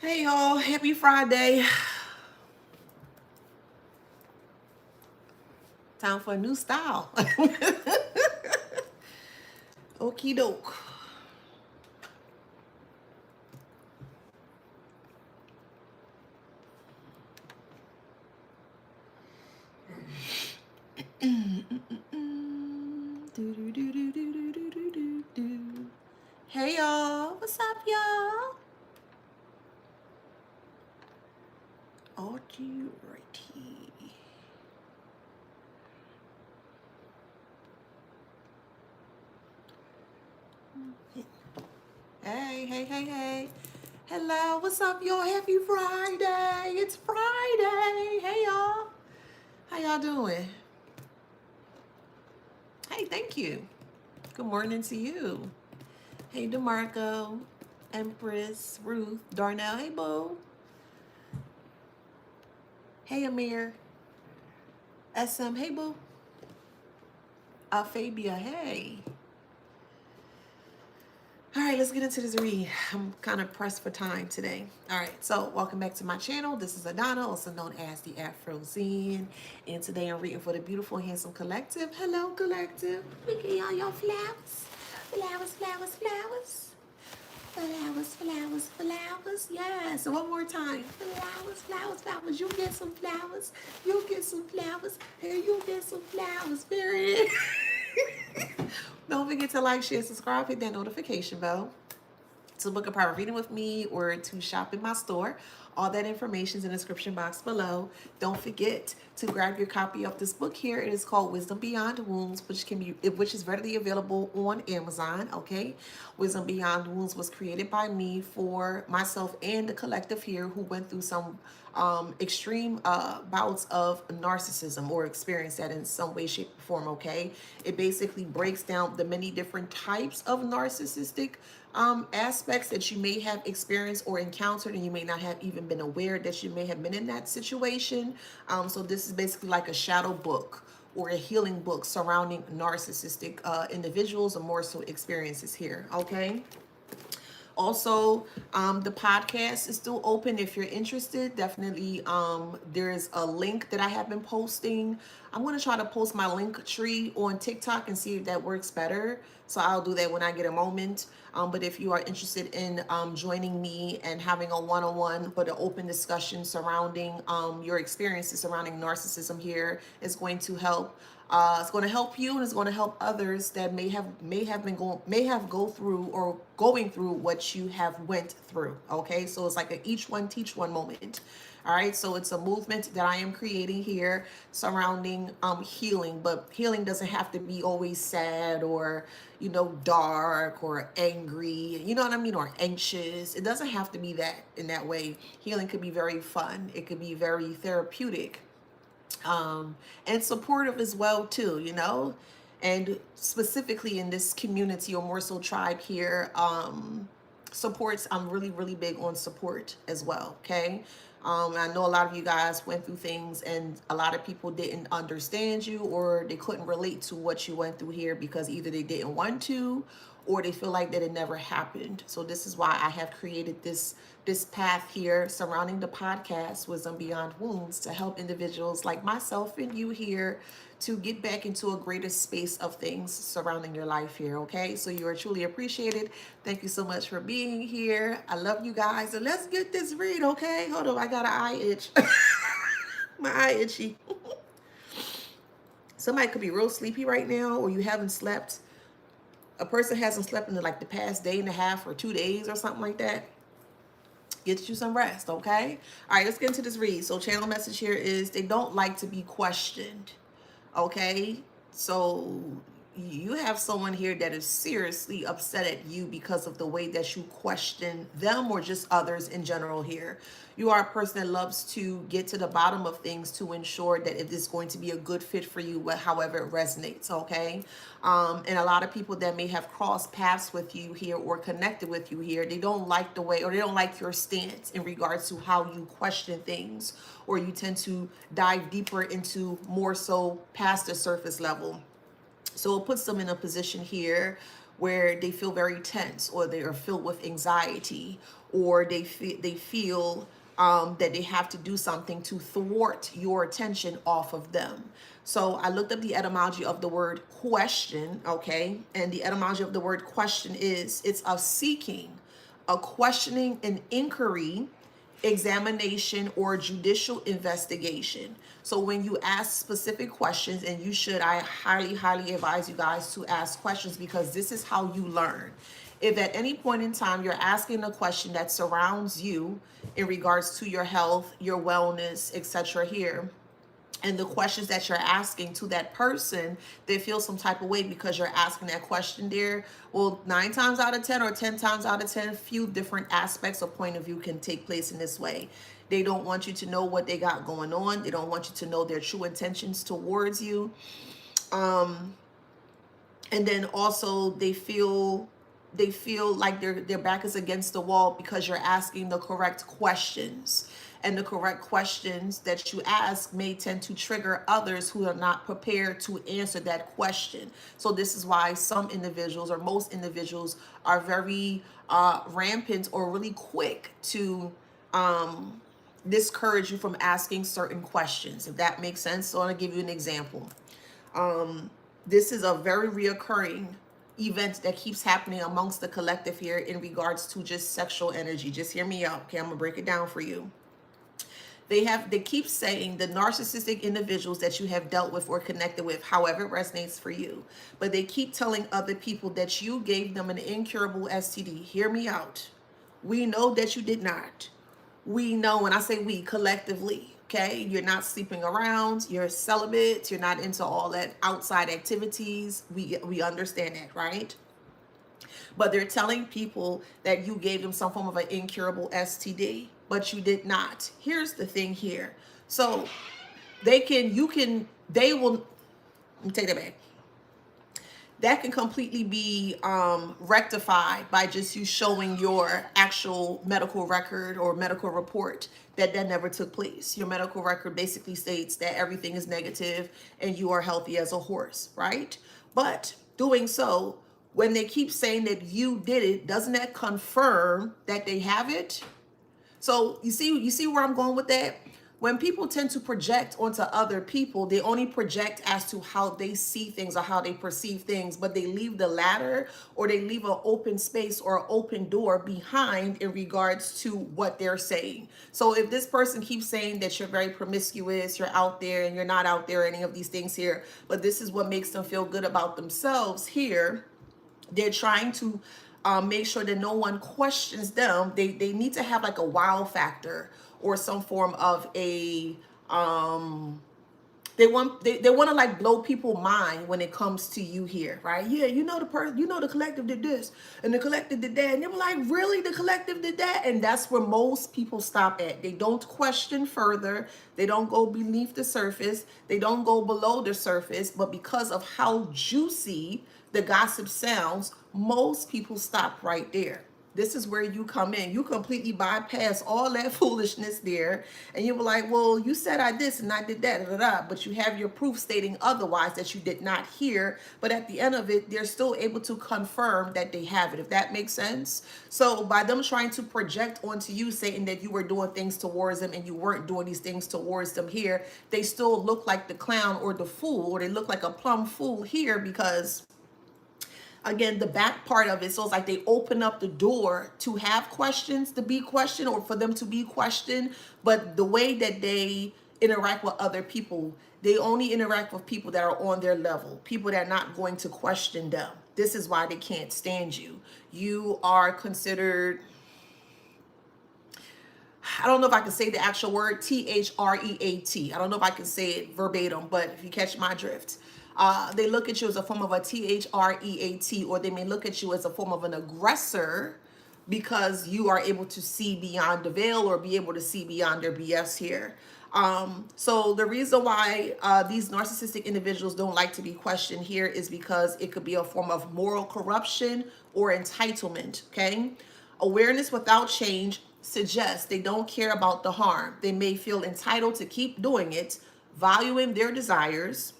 Hey y'all, happy Friday. Time for a new style. Okie doke. Hey y'all, what's up y'all? Alrighty. Hey. Hello, what's up y'all? Happy Friday. It's Friday. Hey y'all. How y'all doing? Hey, thank you. Good morning to you. Hey, DeMarco, Empress, Ruth, Darnell. Hey, Boo. Hey, Amir. SM. Hey, Boo. Fabia. Hey. All right, let's get into this read. I'm kind of pressed for time today. All right, so welcome back to my channel. This is Adana, also known as the Afro Zen. And today I'm reading for the beautiful, handsome collective. Hello, collective. Look at y'all flowers. Flowers. Flowers. Yes. One more time. Flowers. You get some flowers. Here, you get some flowers. Period. Don't forget to like, share, subscribe, hit that notification bell to book a private reading with me or to shop in my store. All that information is in the description box below. Don't forget to grab your copy of this book here. It is called Wisdom Beyond Wounds, which is readily available on Amazon. Okay, Wisdom Beyond Wounds was created by me for myself and the collective here who went through some extreme bouts of narcissism or experience that in some way, shape, or form. Okay, it basically breaks down the many different types of narcissistic aspects that you may have experienced or encountered, and you may not have even been aware that you may have been in that situation. So this is basically like a shadow book or a healing book surrounding narcissistic individuals or more so experiences here. Okay. Also, the podcast is still open if you're interested. Definitely, there's a link that I have been posting. I'm going to try to post my link tree on TikTok and see if that works better. So I'll do that when I get a moment. But if you are interested in joining me and having a one-on-one but an open discussion surrounding your experiences surrounding narcissism here, is going to help. It's going to help you, and it's going to help others that may have go through or going through what you have went through. Okay, so it's like a each one teach one moment. All right, so it's a movement that I am creating here surrounding healing, but healing doesn't have to be always sad or dark or angry, you know what I mean, or anxious. It doesn't have to be that in that way. Healing could be very fun. It could be very therapeutic, and supportive as well too, and specifically in this community or more so tribe here, supports. I'm really big on support as well. Okay. I know a lot of you guys went through things and a lot of people didn't understand you or they couldn't relate to what you went through here because either they didn't want to or they feel like that it never happened. So this is why I have created this path here surrounding the podcast Wisdom Beyond Wounds to help individuals like myself and you here to get back into a greater space of things surrounding your life here. Okay, so you are truly appreciated. Thank you so much for being here. I love you guys, and let's get this read. Okay, hold on, I got an eye itch. My eye itchy. Somebody could be real sleepy right now, or you haven't slept. A person hasn't slept in like the past day and a half or 2 days or something like that. Get you some rest. Okay, all right, let's get into this read. So channel message here is they don't like to be questioned. Okay, so you have someone here that is seriously upset at you because of the way that you question them or just others in general here. You are a person that loves to get to the bottom of things to ensure that it is going to be a good fit for you, however it resonates. Okay, and a lot of people that may have crossed paths with you here or connected with you here, they don't like the way or they don't like your stance in regards to how you question things, or you tend to dive deeper into more so past the surface level. So it puts them in a position here where they feel very tense or they are filled with anxiety or they feel that they have to do something to thwart your attention off of them. So I looked up the etymology of the word question, okay? And the etymology of the word question is it's a seeking, a questioning, an inquiry, examination, or judicial investigation. So when you ask specific questions, and I highly advise you guys to ask questions, because this is how you learn. If at any point in time you're asking a question that surrounds you in regards to your health, your wellness, etc. here, and the questions that you're asking to that person, they feel some type of way because you're asking that question there. Well, 9 times out of 10 or 10 times out of 10, few different aspects or point of view can take place in this way. They don't want you to know what they got going on. They don't want you to know their true intentions towards you. And then also they feel like their back is against the wall because you're asking the correct questions. And the correct questions that you ask may tend to trigger others who are not prepared to answer that question. So this is why some individuals, or most individuals, are very rampant or really quick to discourage you from asking certain questions, if that makes sense. So I'm going to give you an example. This is a very reoccurring event that keeps happening amongst the collective here in regards to just sexual energy. Just hear me out, okay? I'm gonna break it down for you. They keep saying the narcissistic individuals that you have dealt with or connected with, however it resonates for you, but they keep telling other people that you gave them an incurable STD. Hear me out. We know that you did not. We know, and I say we collectively, okay? You're not sleeping around, you're celibate, you're not into all that outside activities. We understand that, right? But they're telling people that you gave them some form of an incurable STD, but you did not. Here's the thing here. So they will, let me take that back. That can completely be rectified by just you showing your actual medical record or medical report that never took place. Your medical record basically states that everything is negative and you are healthy as a horse, right? But doing so, when they keep saying that you did it, doesn't that confirm that they have it? So you see where I'm going with that? When people tend to project onto other people, they only project as to how they see things or how they perceive things, but they leave the ladder, or they leave an open space or an open door behind in regards to what they're saying. So if this person keeps saying that you're very promiscuous, you're out there, and you're not out there, any of these things here, but this is what makes them feel good about themselves here, they're trying to make sure that no one questions them. They need to have like a wow factor or some form of a they want to like blow people's mind when it comes to you here, right? Yeah, the collective did this and the collective did that, and they were like, really, the collective did that? And that's where most people stop at. They don't question further. They don't go beneath the surface. They don't go below the surface. But because of how juicy the gossip sounds, most people stop right there. This is where you come in. You completely bypass all that foolishness there. And you were like, well, you said I this and I did that, but you have your proof stating otherwise that you did not hear. But at the end of it, they're still able to confirm that they have it, if that makes sense. So by them trying to project onto you, saying that you were doing things towards them and you weren't doing these things towards them here, they still look like the clown or the fool, or they look like a plumb fool here, because again, the back part of it, so it's like they open up the door to have questions to be questioned, or for them to be questioned. But the way that they interact with other people, they only interact with people that are on their level, people that are not going to question them. This is why they can't stand you. You are considered, I don't know if I can say the actual word, THREAT. I don't know if I can say it verbatim, but if you catch my drift. They look at you as a form of a THREAT, or they may look at you as a form of an aggressor, because you are able to see beyond the veil, or be able to see beyond their BS here. So the reason why these narcissistic individuals don't like to be questioned here is because it could be a form of moral corruption or entitlement, okay? Awareness without change suggests they don't care about the harm. They may feel entitled to keep doing it, valuing their desires,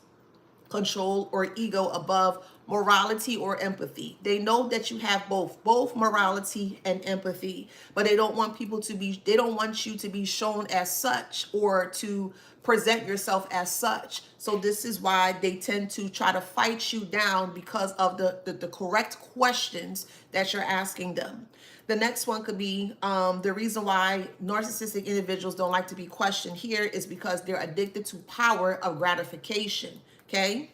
control, or ego above morality or empathy. They know that you have both morality and empathy, but they don't want they don't want you to be shown as such or to present yourself as such. So this is why they tend to try to fight you down because of the correct questions that you're asking them. The next one could be the reason why narcissistic individuals don't like to be questioned here is because they're addicted to power of gratification. Okay.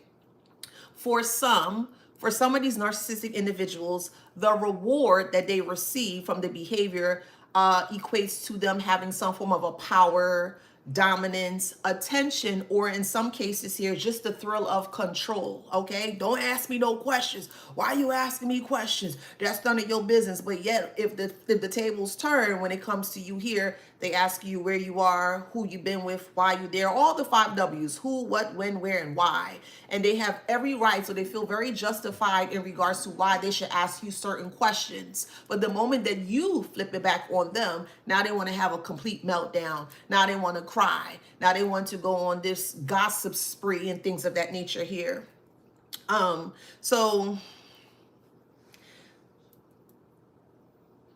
For some, for some of these narcissistic individuals, the reward that they receive from the behavior equates to them having some form of a power, dominance, attention, or in some cases here, just the thrill of control. Okay, don't ask me no questions. Why are you asking me questions? That's none of your business. But yet, if the tables turn when it comes to you here, they ask you where you are, who you've been with, why you there, all the 5 W's: who, what, when, where, and why. And they have every right, so they feel very justified in regards to why they should ask you certain questions. But the moment that you flip it back on them, now they want to have a complete meltdown. Now they want to cry. Now they want to go on this gossip spree and things of that nature here. So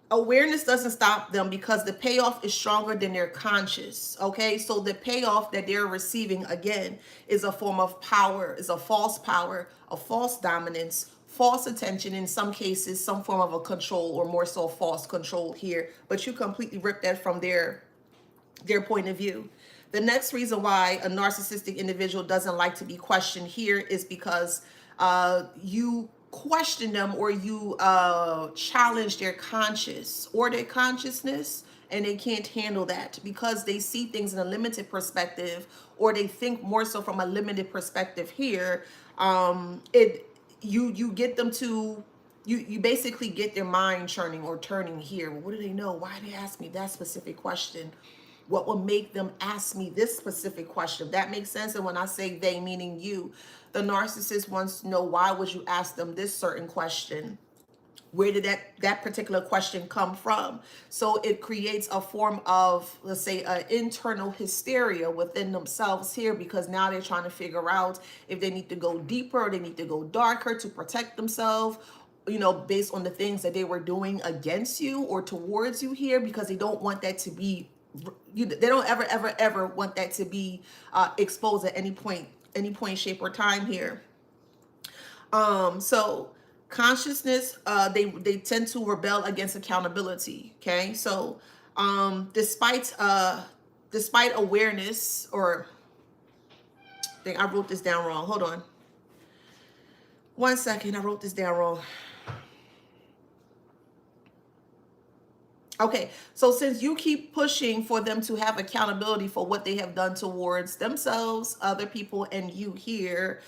awareness doesn't stop them because the payoff is stronger than their conscious. Okay, so the payoff that they're receiving again is a form of power, is a false power, a false dominance, false attention, in some cases some form of a control, or more so false control here. But you completely rip that from their point of view. The next reason why a narcissistic individual doesn't like to be questioned here is because you question them, or you challenge their conscious or their consciousness, and they can't handle that because they see things in a limited perspective, or they think more so from a limited perspective here. You get them to you basically get their mind churning or turning here. Well, what do they know? Why did they ask me that specific question? What will make them ask me this specific question? That makes sense. And when I say they, meaning you, the narcissist wants to know, why would you ask them this certain question? Where did that particular question come from? So it creates a form of, let's say, an internal hysteria within themselves here, because now they're trying to figure out if they need to go deeper or they need to go darker to protect themselves, based on the things that they were doing against you or towards you here, because they don't want that to be, they don't ever want that to be exposed at any point, shape, or time here. So consciousness, they tend to rebel against accountability. Okay, so despite awareness, or I think I wrote this down wrong. Hold on 1 second. I wrote this down wrong. Okay, so since you keep pushing for them to have accountability for what they have done towards themselves, other people, and you here,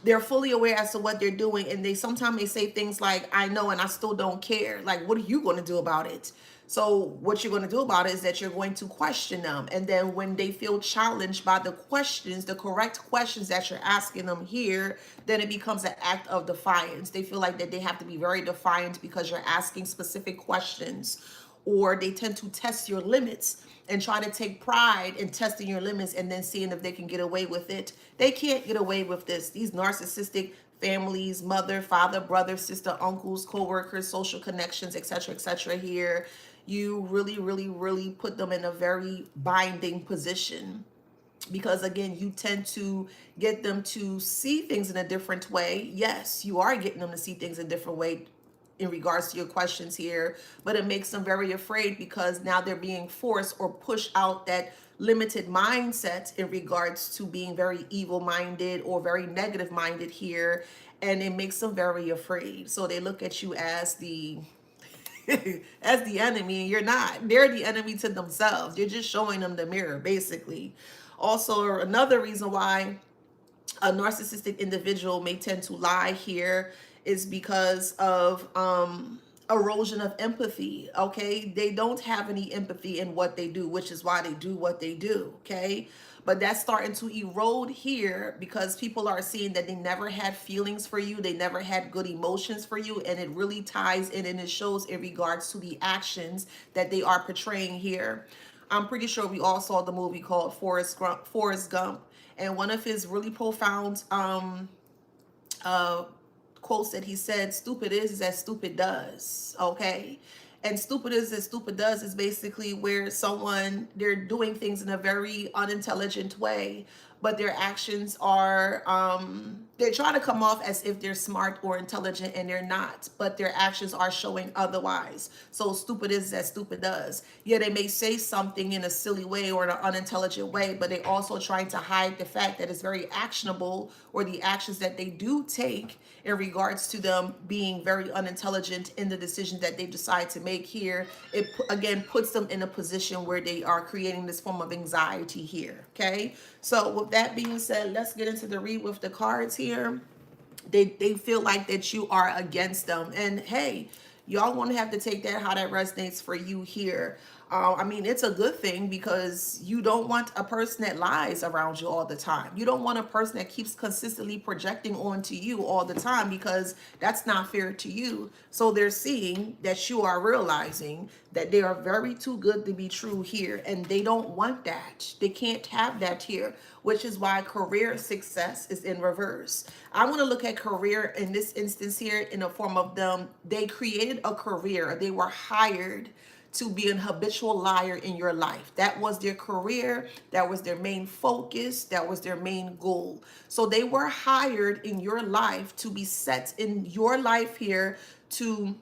they're fully aware as to what they're doing, and they sometimes may say things like, I know and I still don't care. Like, what are you going to do about it? So what you're going to do about it is that you're going to question them. And then when they feel challenged by the questions, the correct questions that you're asking them here, then it becomes an act of defiance. They feel like that they have to be very defiant because you're asking specific questions, or they tend to test your limits and try to take pride in testing your limits and then seeing if they can get away with it. They can't get away with this. These narcissistic families, mother, father, brother, sister, uncles, co-workers, social connections, etc., here, you really put them in a very binding position, because again, you tend to get them to see things in a different way. Yes, you are getting them to see things in a different way in regards to your questions here, but it makes them very afraid, because now they're being forced or pushed out that limited mindset in regards to being very evil minded or very negative minded here, and it makes them very afraid. So they look at you as the as the enemy, and you're not. They're the enemy to themselves. You're just showing them the mirror, basically. Also, another reason why a narcissistic individual may tend to lie here is because of erosion of empathy. Okay, they don't have any empathy in what they do, which is why they do what they do. Okay, but that's starting to erode here because people are seeing that they never had feelings for you, they never had good emotions for you, and it really ties in and it shows in regards to the actions that they are portraying here. I'm pretty sure we all saw the movie called Forrest Gump, and one of his really profound quotes that he said, stupid is as stupid does. Okay. And stupid is as stupid does is basically where someone, they're doing things in a very unintelligent way, but their actions are, they're trying to come off as if they're smart or intelligent, and they're not, but their actions are showing otherwise. So stupid is as stupid does. Yeah, they may say something in a silly way or in an unintelligent way, but they also trying to hide the fact that it's very actionable, or the actions that they do take in regards to them being very unintelligent in the decision that they decide to make here. It again puts them in a position where they are creating this form of anxiety here. Okay, so with that being said, let's get into the read with the cards here. They feel like that you are against them, and hey, y'all want to have to take that how that resonates for you here. I mean, it's a good thing, because you don't want a person that lies around you all the time. You don't want a person that keeps consistently projecting onto you all the time, because that's not fair to you. So they're seeing that you are realizing that they are very too good to be true here, and they don't want that. They can't have that here, which is why career success is in reverse. I want to look at career in this instance here in the form of them. They created a career. They were hired to be an habitual liar in your life. That was their career. That was their main focus. That was their main goal. So they were hired in your life to be set in your life here to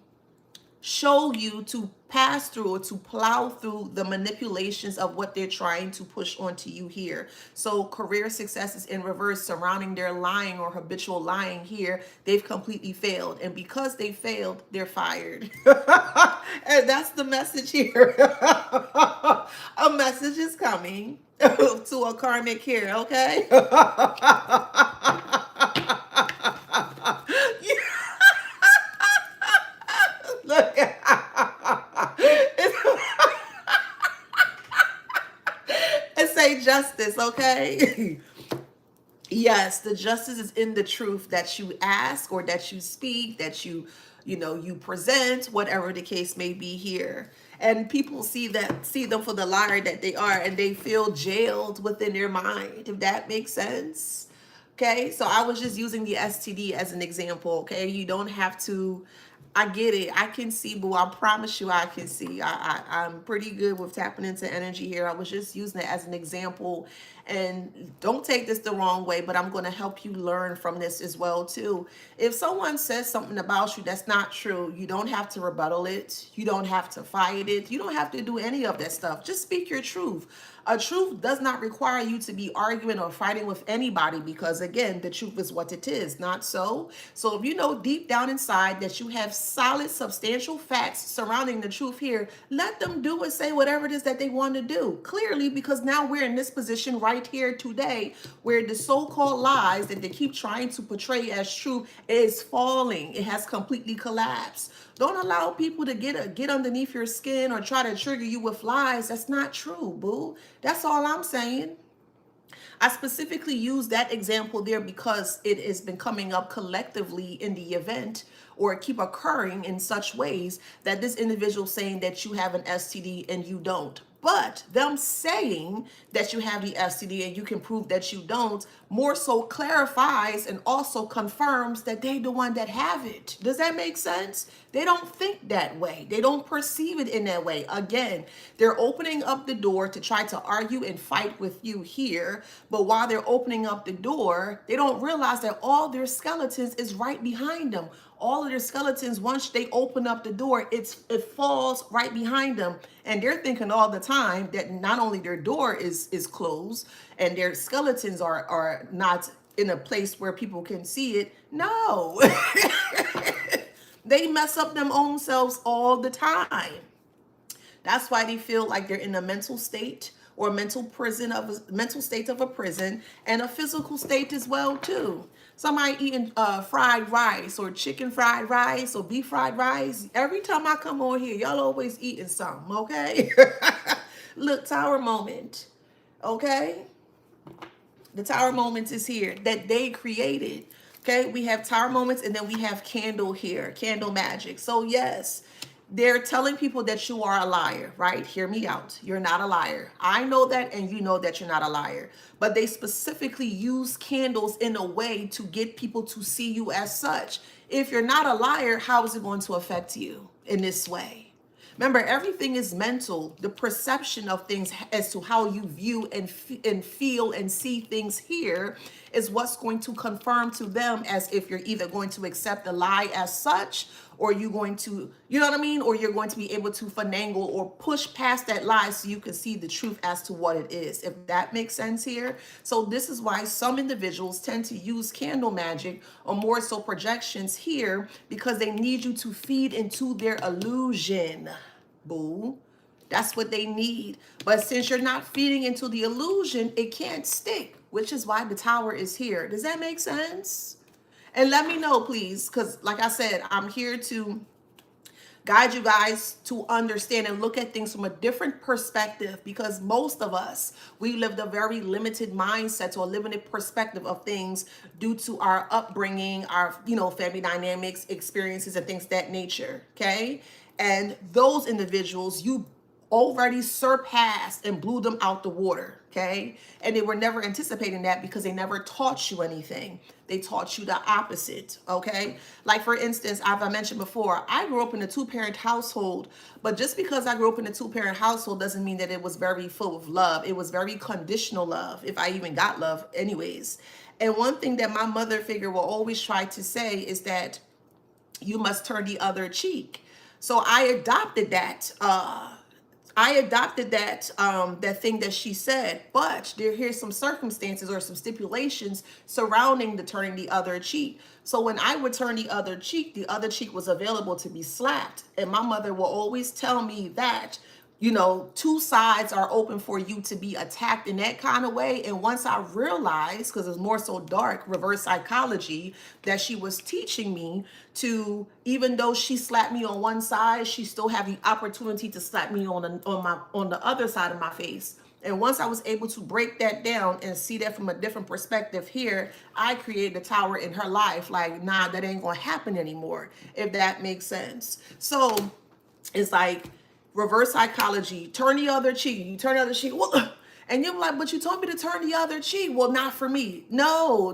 show you, to pass through or to plow through the manipulations of what they're trying to push onto you here. So career success is in reverse surrounding their lying or habitual lying here. They've completely failed. And because they failed, they're fired. And that's the message here. A message is coming to a karmic here, okay? Look, and say justice, okay? Yes, the justice is in the truth that you ask, or that you speak, that you present, whatever the case may be here. And people see them for the liar that they are, and they feel jailed within their mind, if that makes sense. Okay, so I was just using the STD as an example. Okay, you don't have to. I get it. I can see, boo. I promise you, I can see. I'm pretty good with tapping into energy here. I was just using it as an example, and don't take this the wrong way, but I'm going to help you learn from this as well too. If someone says something about you that's not true, you don't have to rebuttal it. You don't have to fight it. You don't have to do any of that stuff. Just speak your truth. A truth does not require you to be arguing or fighting with anybody, because again, the truth is what it is, not so. So if you know deep down inside that you have solid, substantial facts surrounding the truth here, let them do and say whatever it is that they want to do. Clearly, because now we're in this position right here today where the so-called lies that they keep trying to portray as true is falling. It has completely collapsed. Don't allow people to get underneath your skin or try to trigger you with lies. That's not true, boo. That's all I'm saying. I specifically use that example there because it has been coming up collectively in the event, or keep occurring in such ways that this individual saying that you have an STD and you don't. But them saying that you have the STD and you can prove that you don't, more so clarifies and also confirms that they the one that have it. Does that make sense? They don't think that way. They don't perceive it in that way. Again, they're opening up the door to try to argue and fight with you here. But while they're opening up the door, they don't realize that all their skeletons is right behind them. All of their skeletons, once they open up the door, it falls right behind them. And they're thinking all the time that not only their door is closed and their skeletons are not in a place where people can see it. No. They mess up them own selves all the time. That's why they feel like they're in a mental state, or mental state of a prison, and a physical state as well too. Somebody eating fried rice, or chicken fried rice, or beef fried rice. Every time I come on here, y'all always eating something, okay? Look, tower moment, okay? The tower moments is here that they created. Okay, we have tower moments, and then we have candle here, candle magic. So yes, they're telling people that you are a liar, right? Hear me out. You're not a liar. I know that, and you know that you're not a liar. But they specifically use candles in a way to get people to see you as such. if you're not a liar, how is it going to affect you in this way? Remember, everything is mental. The perception of things as to how you view and feel and see things here is what's going to confirm to them as if you're either going to accept the lie as such, or you're going to, you know what I mean? Or you're going to be able to finagle or push past that lie so you can see the truth as to what it is, if that makes sense here. So this is why some individuals tend to use candle magic or more so projections here, because they need you to feed into their illusion. Boo. That's what they need. But since you're not feeding into the illusion, it can't stick, which is why the tower is here. Does that make sense? And let me know, please, because like I said, I'm here to guide you guys to understand and look at things from a different perspective, because most of us, we lived a very limited mindset or limited perspective of things due to our upbringing, our, you know, family dynamics, experiences, and things of that nature, okay? And those individuals, you already surpassed and blew them out the water, okay? And they were never anticipating that because they never taught you anything. They taught you the opposite, okay? Like, for instance, as I mentioned before, I grew up in a two-parent household, but just because I grew up in a two-parent household doesn't mean that it was very full of love. It was very conditional love, if I even got love anyways. And one thing that my mother figure will always try to say is that you must turn the other cheek. So I adopted that that thing that she said, but here's some circumstances or some stipulations surrounding the turning the other cheek. So when I would turn the other cheek was available to be slapped. And my mother will always tell me that, you know, two sides are open for you to be attacked in that kind of way. And once I realized, because it's more so dark, reverse psychology, that she was teaching me to, even though she slapped me on one side, she still had the opportunity to slap me on the other side of my face. And once I was able to break that down and see that from a different perspective here, I created a tower in her life. Like, nah, that ain't gonna happen anymore, if that makes sense. So it's like, reverse psychology, turn the other cheek. You turn the other cheek. Well, and you're like, but you told me to turn the other cheek. Well, not for me. No.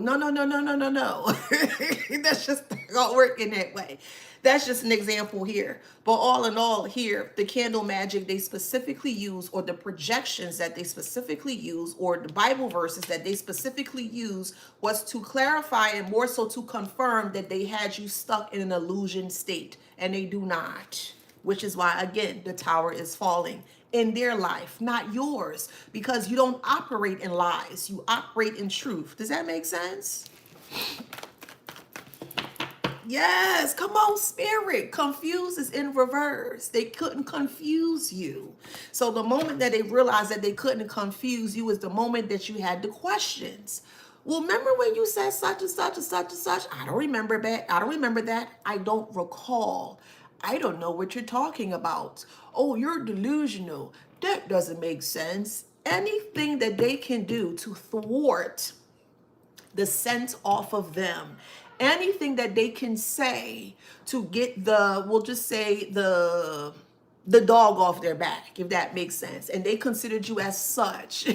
That's just not working that way. That's just an example here. But all in all here, the candle magic they specifically use, or the projections that they specifically use, or the Bible verses that they specifically use, was to clarify and more so to confirm that they had you stuck in an illusion state. And they do not. Which is why, again, the tower is falling in their life, not yours, because you don't operate in lies. You operate in truth. Does that make sense? Yes, come on, spirit. Confuse is in reverse. They couldn't confuse you. So the moment that they realized that they couldn't confuse you is the moment that you had the questions. Well, remember when you said such and such and such and such? I don't remember that. I don't remember that. I don't recall. I don't know what you're talking about. Oh, you're delusional. That doesn't make sense. Anything that they can do to thwart the scent off of them, anything that they can say to get the, we'll just say the dog off their back, if that makes sense. And they considered you as such,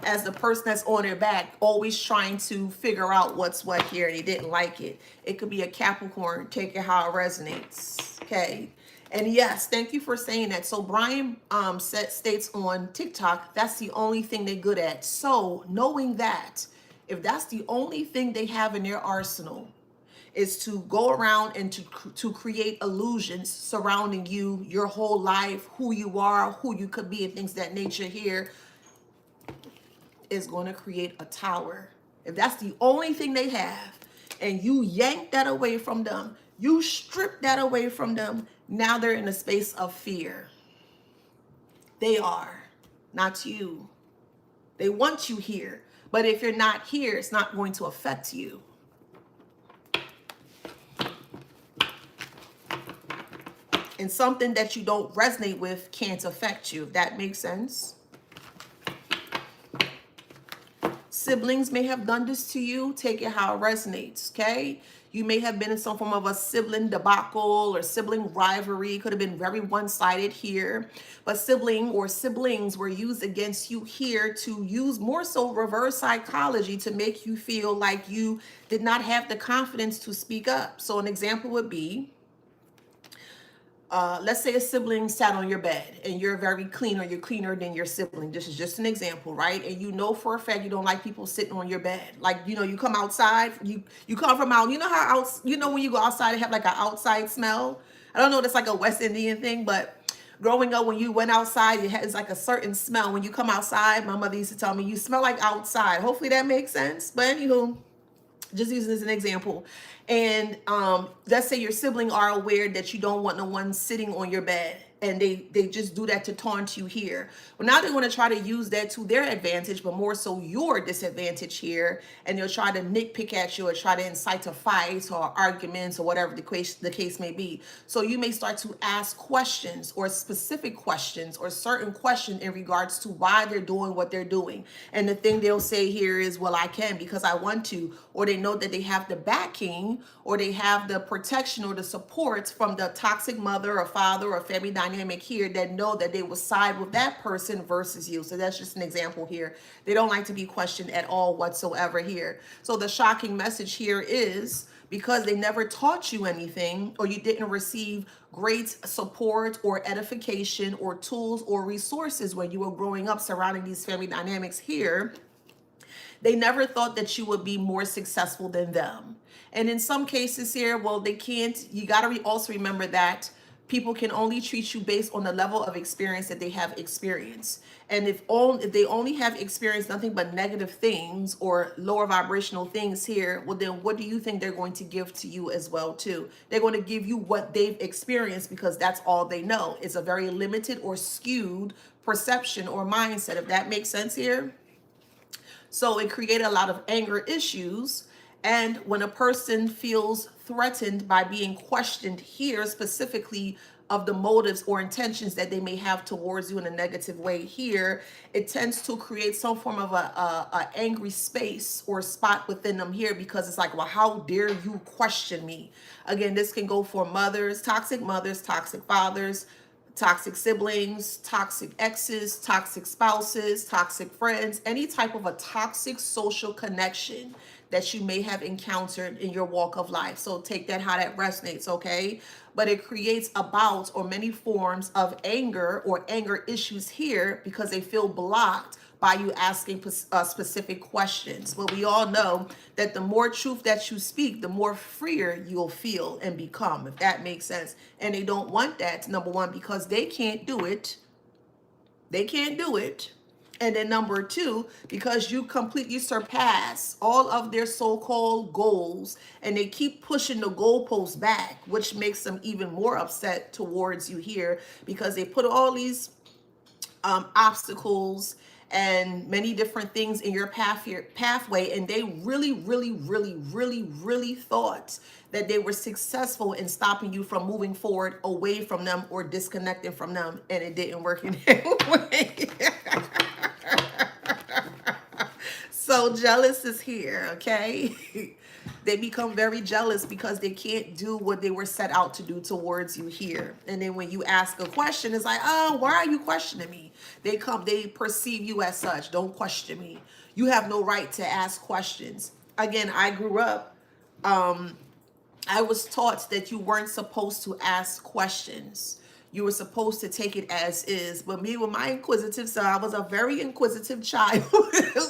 as the person that's on their back, always trying to figure out what's what here, and they didn't like it. It could be a Capricorn, take it how it resonates, okay? And yes, thank you for saying that. So Brian states on TikTok, that's the only thing they're good at. So knowing that, if that's the only thing they have in their arsenal, is to go around and to create illusions surrounding you, your whole life, who you are, who you could be, and things of that nature here, is going to create a tower. If that's the only thing they have, and you yank that away from them, you strip that away from them, now they're in a space of fear. They are, not you. They want you here. But if you're not here, it's not going to affect you. And something that you don't resonate with can't affect you. If that makes sense. siblings may have done this to you. Take it how it resonates, okay? You may have been in some form of a sibling debacle or sibling rivalry. It could have been very one-sided here. But sibling or siblings were used against you here to use more so reverse psychology to make you feel like you did not have the confidence to speak up. So an example would be, let's say a sibling sat on your bed and you're very clean, or you're cleaner than your sibling. This is just an example, right? And you know for a fact you don't like people sitting on your bed. Like, you come outside, you come from out, how out, when you go outside, they have like an outside smell. I don't know if it's like a West Indian thing, but growing up, when you went outside, it's like a certain smell. When you come outside, my mother used to tell me, you smell like outside. Hopefully that makes sense. But anywho, just using this as an example. And let's say your sibling are aware that you don't want no one sitting on your bed, and they just do that to taunt you here. Well, now they want to try to use that to their advantage, but more so your disadvantage here, and they'll try to nitpick at you or try to incite to fights or arguments or whatever the case may be. So you may start to ask questions, or specific questions, or certain questions in regards to why they're doing what they're doing. And the thing they'll say here is, well, I can because I want to, or they know that they have the backing, or they have the protection or the support from the toxic mother or father or family dynamic here, that know that they will side with that person versus you. So that's just an example here. They don't like to be questioned at all whatsoever here. So the shocking message here is, because they never taught you anything, or you didn't receive great support or edification or tools or resources when you were growing up surrounding these family dynamics here, they never thought that you would be more successful than them. And in some cases here, well, they can't. You got to also remember that people can only treat you based on the level of experience that they have experienced. And if they only have experienced nothing but negative things or lower vibrational things here, well, then what do you think they're going to give to you as well too? They're going to give you what they've experienced, because that's all they know. It's a very limited or skewed perception or mindset, if that makes sense here. So it created a lot of anger issues. And when a person feels threatened by being questioned here, specifically of the motives or intentions that they may have towards you in a negative way here, it tends to create some form of a angry space or spot within them here, because it's like, well, how dare you question me? Again, this can go for mothers, toxic fathers, toxic siblings, toxic exes, toxic spouses, toxic friends, any type of a toxic social connection that you may have encountered in your walk of life. So take that how that resonates, okay? But it creates a bout or many forms of anger or anger issues here, because they feel blocked by you asking specific questions. But we all know that the more truth that you speak, the more freer you'll feel and become, if that makes sense. And they don't want that, number one, because they can't do it. They can't do it. And then number two, because you completely surpass all of their so-called goals, and they keep pushing the goalposts back, which makes them even more upset towards you here, because they put all these obstacles and many different things in your pathway, and they really thought that they were successful in stopping you from moving forward away from them or disconnecting from them, and it didn't work in that way. So jealous is here, okay? They become very jealous because they can't do what they were set out to do towards you here. And then when you ask a question, it's like, oh, why are you questioning me? They perceive you as such. Don't question me. You have no right to ask questions. Again, I grew up, I was taught that you weren't supposed to ask questions. You were supposed to take it as is. But me, with my inquisitive self, I was a very inquisitive child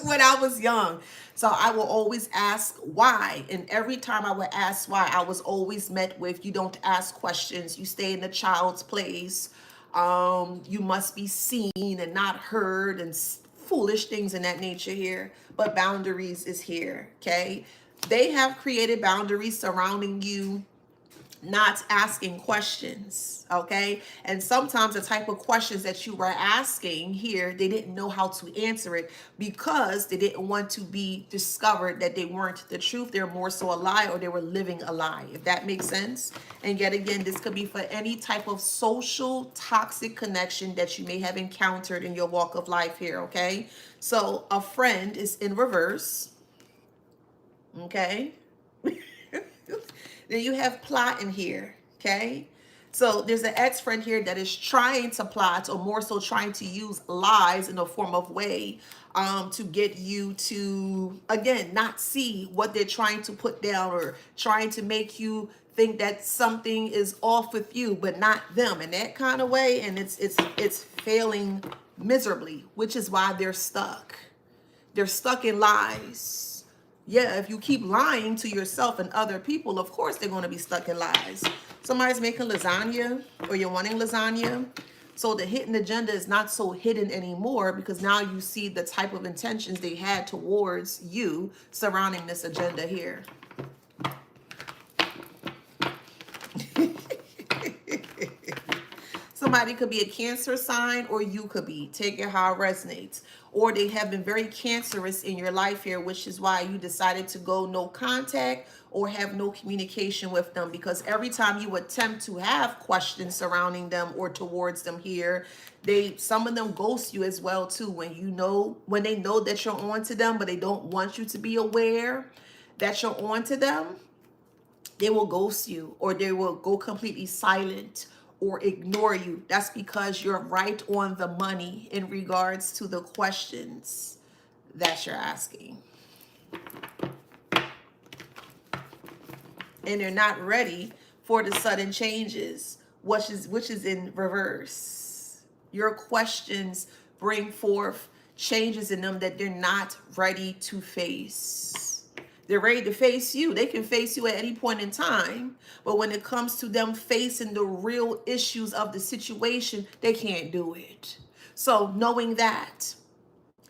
when I was young. So I will always ask why. And every time I would ask why, I was always met with, you don't ask questions. You stay in the child's place. You must be seen and not heard, and foolish things in that nature here. But boundaries is here, okay? They have created boundaries surrounding you, not asking questions, okay? And sometimes the type of questions that you were asking here, they didn't know how to answer it because they didn't want to be discovered that they weren't the truth. They're more so a lie, or they were living a lie, if that makes sense. And yet again, this could be for any type of social toxic connection that you may have encountered in your walk of life here, okay? So a friend is in reverse, okay? Then you have plotting here, okay? So there's an ex-friend here that is trying to plot, or more so trying to use lies in a form of way to get you to, again, not see what they're trying to put down, or trying to make you think that something is off with you, but not them, in that kind of way. And it's failing miserably, which is why they're stuck. They're stuck in lies. Yeah, if you keep lying to yourself and other people, of course they're going to be stuck in lies. Somebody's making lasagna, or you're wanting lasagna. So the hidden agenda is not so hidden anymore, because now you see the type of intentions they had towards you surrounding this agenda here. Somebody could be a Cancer sign, or you could be. Take it how it resonates. Or they have been very cancerous in your life here, which is why you decided to go no contact or have no communication with them. Because every time you attempt to have questions surrounding them or towards them here, some of them ghost you as well too. When they know that you're on to them, but they don't want you to be aware that you're on to them, they will ghost you, or they will go completely silent or ignore you. That's because you're right on the money in regards to the questions that you're asking. And they're not ready for the sudden changes, which is in reverse. Your questions bring forth changes in them that they're not ready to face. They're ready to face you. They can face you at any point in time. But when it comes to them facing the real issues of the situation, they can't do it. So knowing that,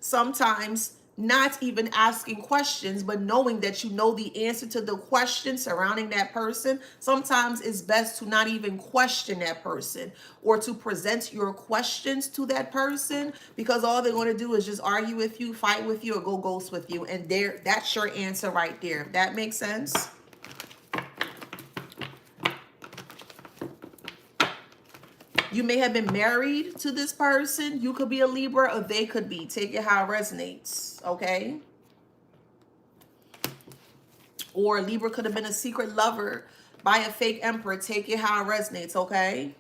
sometimes not even asking questions, but knowing that you know the answer to the question surrounding that person, sometimes it's best to not even question that person, or to present your questions to that person, because all they're going to do is just argue with you, fight with you, or go ghost with you. And that's your answer right there. That makes sense? You may have been married to this person. You could be a Libra, or they could be. Take it how it resonates, okay? Or Libra could have been a secret lover by a fake emperor. Take it how it resonates, okay?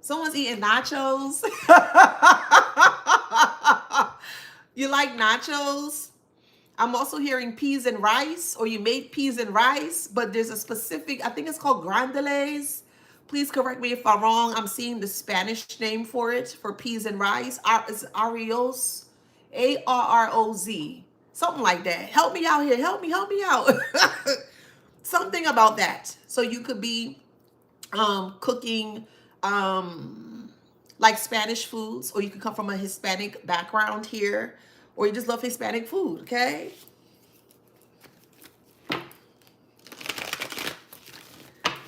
Someone's eating nachos. You like nachos? I'm also hearing peas and rice, or you made peas and rice, but there's a specific, I think it's called grandeles. Please correct me if I'm wrong. I'm seeing the Spanish name for it, for peas and rice. It's Arroz, Arroz, something like that. Help me out here. Help me out. Something about that. So you could be cooking like Spanish foods, or you could come from a Hispanic background here, or you just love Hispanic food, okay?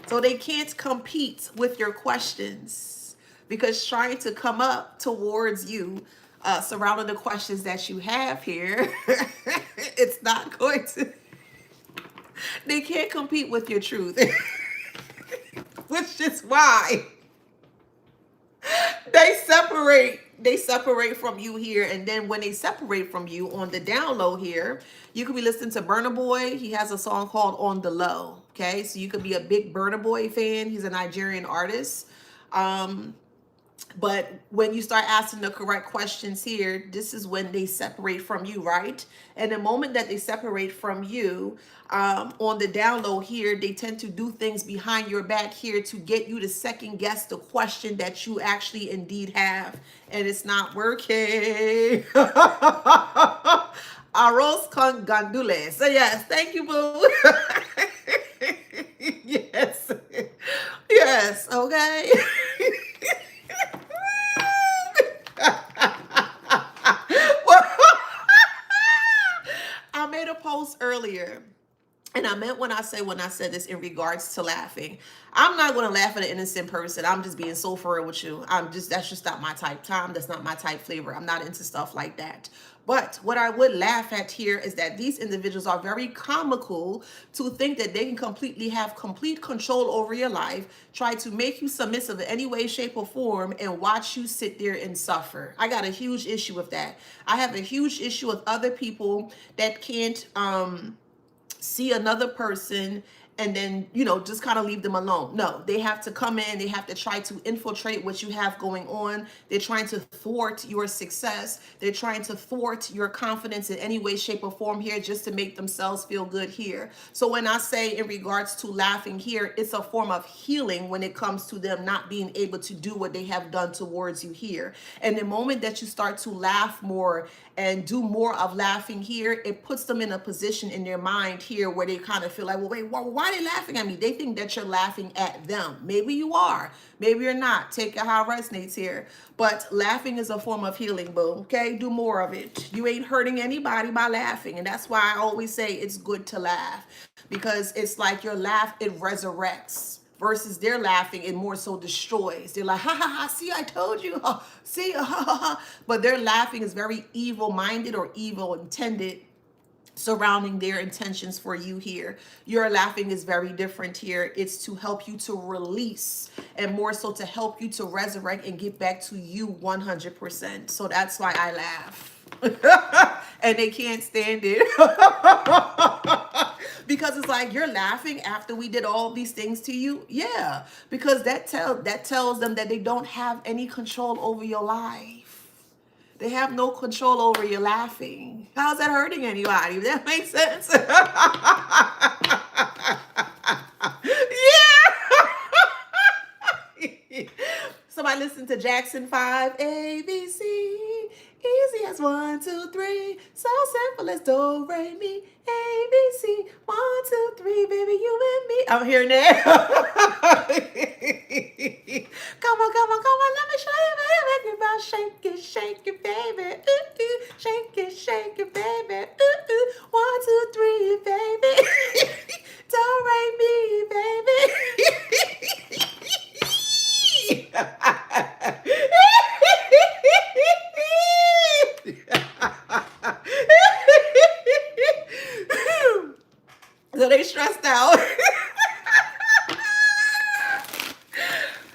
So they can't compete with your questions, because trying to come up towards you surrounding the questions that you have here, it's not going to, they can't compete with your truth. Which is why they separate from you here. And then when they separate from you, on the down low here, you could be listening to Burna Boy. He has a song called On the Low. Okay, so you could be a big Burna Boy fan. He's a Nigerian artist. But when you start asking the correct questions here, this is when they separate from you, right? And the moment that they separate from you, on the down low here, they tend to do things behind your back here to get you to second guess the question that you actually indeed have. And it's not working. Arroz con gandules. So yes, thank you, boo. Yes. Yes, okay. I made a post earlier And I meant when I said this in regards to laughing. I'm not going to laugh at an innocent person. I'm just being so for real with you. That's just not my type time. That's not my type flavor. I'm not into stuff like that. But what I would laugh at here is that these individuals are very comical to think that they can completely have complete control over your life, try to make you submissive in any way, shape, or form, and watch you sit there and suffer. I got a huge issue with that. I have a huge issue with other people that can't see another person and then, just kind of leave them alone. No, they have to come in. They have to try to infiltrate what you have going on. They're trying to thwart your success. They're trying to thwart your confidence in any way, shape, or form here just to make themselves feel good here. So when I say in regards to laughing here, it's a form of healing when it comes to them not being able to do what they have done towards you here. And the moment that you start to laugh more and do more of laughing here, it puts them in a position in their mind here where they kind of feel like, well, wait, why are they laughing at me? They think that you're laughing at them. Maybe you are. Maybe you're not. Take it how it resonates here. But laughing is a form of healing, boo. Okay? Do more of it. You ain't hurting anybody by laughing. And that's why I always say it's good to laugh. Because it's like your laugh, it resurrects. Versus their laughing, it more so destroys. They're like, ha ha ha, see, I told you. See, ha ha ha. But their laughing is very evil-minded or evil intended surrounding their intentions for you here. Your laughing is very different here. It's to help you to release and more so to help you to resurrect and get back to you 100%. So that's why I laugh. And they can't stand it. Because it's like, you're laughing after we did all these things to you. Yeah, because that tells them that they don't have any control over your life. They have no control over your laughing. How's that hurting anybody? Does that make sense? Yeah. Somebody listen to Jackson 5, A, B, C. Easy as 1, 2, 3. So simple as do, re, mi, A, B, C. 1, 2, 3, baby, you and me. I'm hearing that. Come on, let me show you, baby. Make about shake it, baby. Ooh, ooh. Shake it, baby. Ooh, ooh. 1, 2, 3, baby. Do, re, mi, baby. So they stressed out.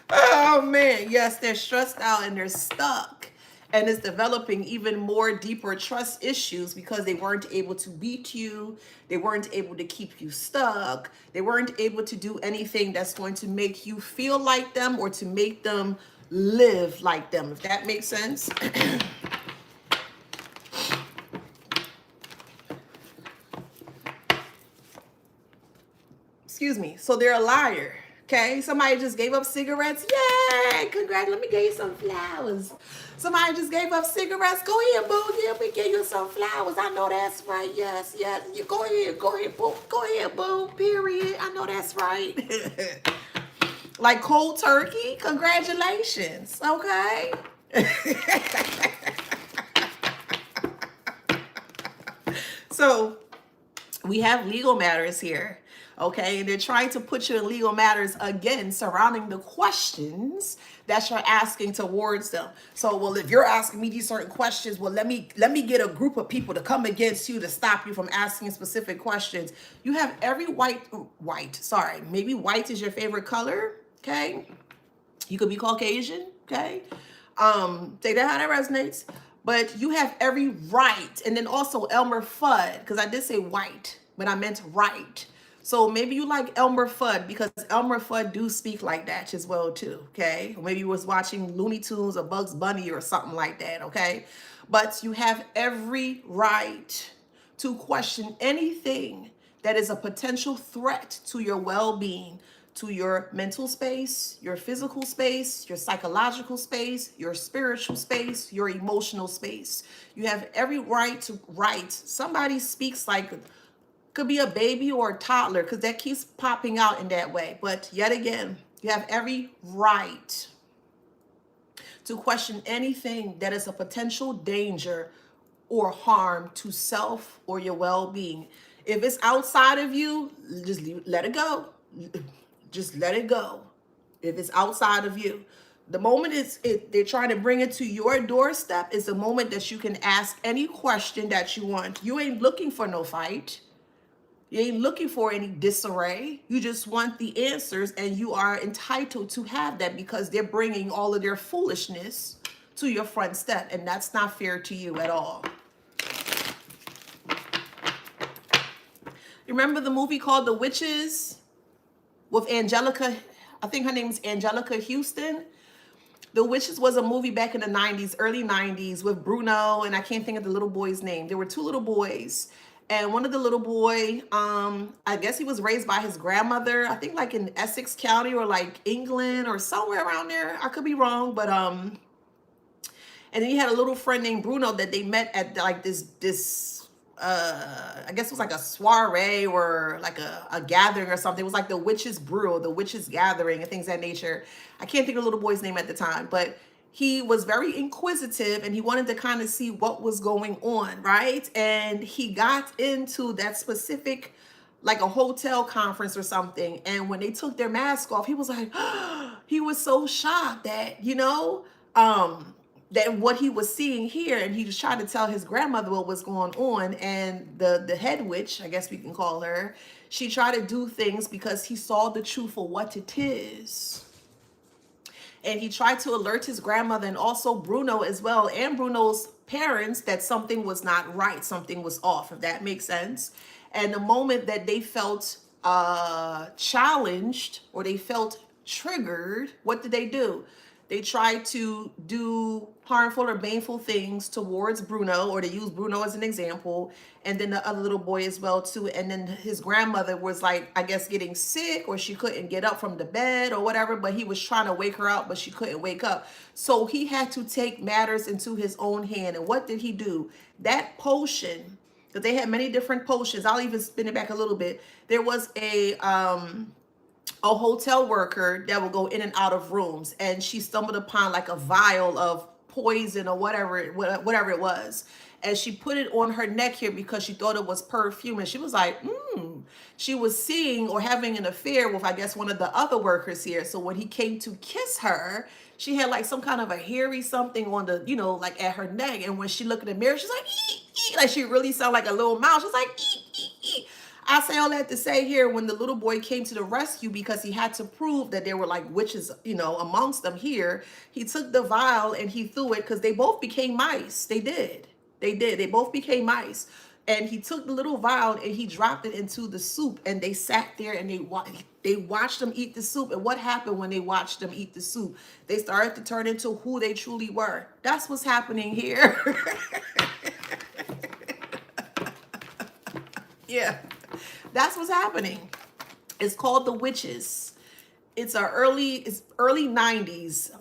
Oh man, yes, they're stressed out and they're stuck. And it's developing even more deeper trust issues because they weren't able to beat you. They weren't able to keep you stuck. They weren't able to do anything that's going to make you feel like them or to make them live like them, if that makes sense. Excuse me. So they're a liar. Okay, somebody just gave up cigarettes. Yay! Congrats. Let me give you some flowers. Somebody just gave up cigarettes. Go ahead, boo. Let me give you some flowers. I know that's right. Yes. You go ahead, boo. Go ahead, boo. Period. I know that's right. Like cold turkey. Congratulations. Okay. So we have legal matters here. Okay, and they're trying to put you in legal matters again surrounding the questions that you're asking towards them. So, well, if you're asking me these certain questions, well, let me get a group of people to come against you to stop you from asking specific questions. You have every maybe white is your favorite color. Okay, you could be Caucasian. Okay, take that how that resonates. But you have every right, and then also Elmer Fudd, because I did say white, but I meant right. So maybe you like Elmer Fudd because Elmer Fudd do speak like that as well too, okay? Or maybe you was watching Looney Tunes or Bugs Bunny or something like that, okay? But you have every right to question anything that is a potential threat to your well-being, to your mental space, your physical space, your psychological space, your spiritual space, your emotional space. You have every right to write. Somebody speaks like could be a baby or a toddler because that keeps popping out in that way. But yet again, you have every right to question anything that is a potential danger or harm to self or your well-being. If it's outside of you, just let it go. Just let it go. If it's outside of you. The moment they're trying to bring it to your doorstep is the moment that you can ask any question that you want. You ain't looking for no fight. You ain't looking for any disarray. You just want the answers, and you are entitled to have that because they're bringing all of their foolishness to your front step, and that's not fair to you at all. Remember the movie called The Witches with Angelica? I think her name is Angelica Houston. The Witches was a movie back in the 90s, early 90s, with Bruno, and I can't think of the little boy's name. There were two little boys, and one of the little boy, I guess he was raised by his grandmother, I think like in Essex County or like England or somewhere around there. I could be wrong, but and then he had a little friend named Bruno that they met at like this I guess it was like a soiree or like a gathering or something. It was like the witches brew, the witches gathering and things of that nature. I can't think of the little boy's name at the time, but he was very inquisitive and he wanted to kind of see what was going on, right? And he got into that specific, like a hotel conference or something. And when they took their mask off, he was like, he was so shocked that, that what he was seeing here, and he just tried to tell his grandmother what was going on, and the head witch, I guess we can call her, she tried to do things because he saw the truth for what it is. And he tried to alert his grandmother and also Bruno as well, and Bruno's parents, that something was not right, something was off, if that makes sense. And the moment that they felt challenged or they felt triggered, what did they do? They tried to do harmful or baneful things towards Bruno, or they used Bruno as an example, and then the other little boy as well too. And then his grandmother was like, I guess, getting sick, or she couldn't get up from the bed or whatever, but he was trying to wake her up, but she couldn't wake up. So he had to take matters into his own hand. And what did he do? That potion, because they had many different potions. I'll even spin it back a little bit. There was a hotel worker that would go in and out of rooms, and she stumbled upon like a vial of poison or whatever it was, and she put it on her neck here because she thought it was perfume, and she was like, she was seeing or having an affair with, I guess, one of the other workers here. So when he came to kiss her, she had like some kind of a hairy something on the, like at her neck, and when she looked in the mirror, she's like, ee, ee, like she really sounded like a little mouse. She's like, ee, ee, ee. I say all that to say here, when the little boy came to the rescue because he had to prove that there were like witches, amongst them here, he took the vial and he threw it, because they both became mice. They did. They both became mice. And he took the little vial and he dropped it into the soup, and they sat there and they watched them eat the soup. And what happened when they watched them eat the soup? They started to turn into who they truly were. That's what's happening here. Yeah. That's what's happening. It's called The Witches. It's early 90s.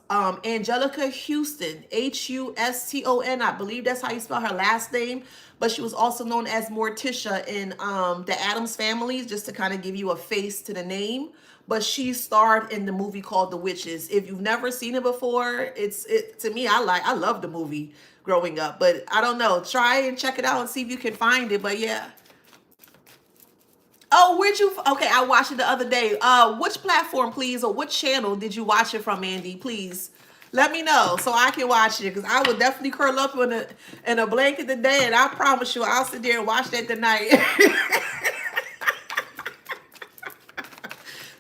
Angelica Houston, Huston. I believe that's how you spell her last name. But she was also known as Morticia in the Addams Family, just to kind of give you a face to the name. But she starred in the movie called The Witches. If you've never seen it before, to me, I love the movie growing up. But I don't know. Try and check it out and see if you can find it. But yeah. Oh, okay, I watched it the other day. Which platform, please, or what channel did you watch it from, Andy? Please let me know so I can watch it, because I would definitely curl up in a blanket today, and I promise you I'll sit there and watch that tonight.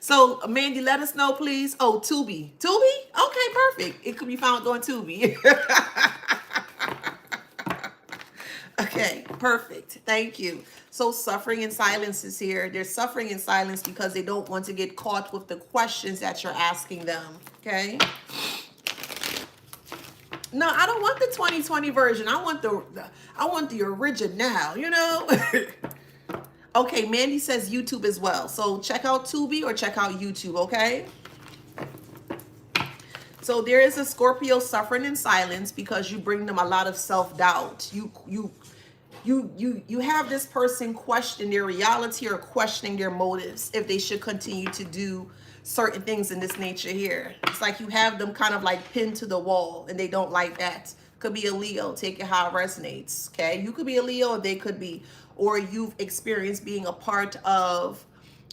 So, Mandy, let us know, please. Oh, Tubi. Tubi? Okay, perfect. It could be found on Tubi. Okay, perfect. Thank you. So suffering in silence is here. They're suffering in silence because they don't want to get caught with the questions that you're asking them. Okay. No, I don't want the 2020 version. I want the original, Okay, Mandy says YouTube as well. So check out Tubi or check out YouTube, okay? So there is a Scorpio suffering in silence because you bring them a lot of self-doubt. You have this person question their reality or questioning their motives if they should continue to do certain things in this nature here. It's like you have them kind of like pinned to the wall, and they don't like that could be a Leo. Take it how it resonates. Okay. You could be a Leo, or they could be, or you've experienced being a part of